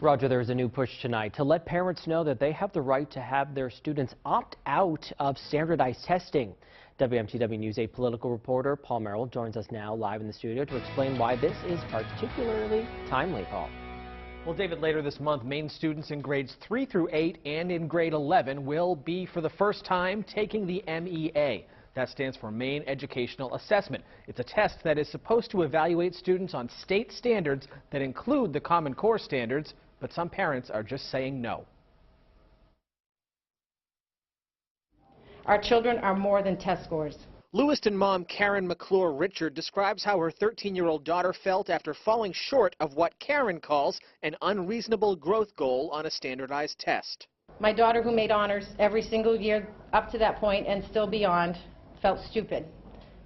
Roger, there is a new push tonight to let parents know that they have the right to have their students opt out of standardized testing. WMTW News 8 political reporter Paul Merrill joins us now live in the studio to explain why this is particularly timely, Paul. Well, David, later this month, Maine students in grades 3 through 8 and in grade 11 will be, for the first time, taking the MEA. That stands for Maine Educational Assessment. It's a test that is supposed to evaluate students on state standards that include the Common Core standards, but some parents are just saying no. Our children are more than test scores. Lewiston mom Karen McClure-Richard describes how her 13-year-old daughter felt after falling short of what Karen calls an unreasonable growth goal on a standardized test. My daughter, who made honors every single year up to that point and still beyond, felt stupid,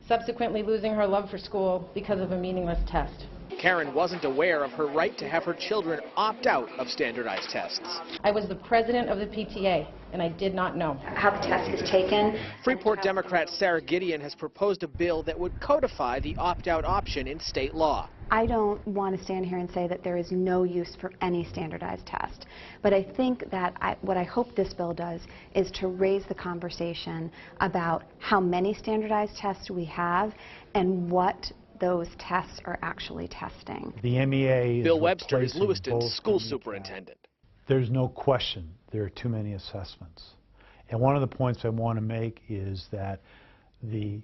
subsequently losing her love for school because of a meaningless test. Karen wasn't aware of her right to have her children opt out of standardized tests. I was the president of the PTA, and I did not know how the test is taken. Freeport Democrat Sarah Gideon has proposed a bill that would codify the opt-out option in state law. I don't want to stand here and say that there is no use for any standardized test, but I think that what I hope this bill does is to raise the conversation about how many standardized tests we have and what those tests are actually testing. The MEA is Bill Webster is replacing Lewiston's both school MECAT. superintendent. There's no question there are too many assessments. And one of the points I want to make is that the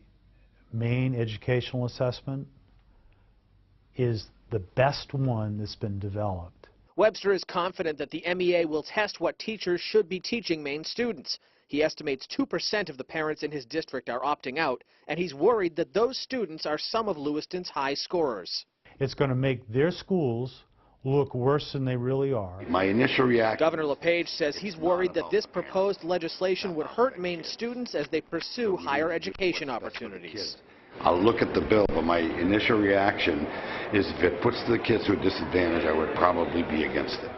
Maine Educational Assessment is the best one that's been developed. Webster is confident that the MEA will test what teachers should be teaching Maine students. He estimates 2% of the parents in his district are opting out, and he's worried that those students are some of Lewiston's high scorers. It's going to make their schools look worse than they really are. My initial reaction... Governor LePage says he's worried that this proposed legislation would hurt Maine students as they pursue higher education opportunities. I'll look at the bill, but my initial reaction is if it puts the kids to a disadvantage, I would probably be against it.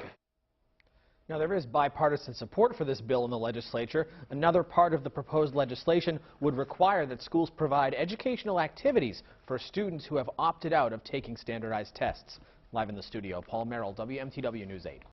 Now, there is bipartisan support for this bill in the legislature. Another part of the proposed legislation would require that schools provide educational activities for students who have opted out of taking standardized tests. Live in the studio, Paul Merrill, WMTW News 8.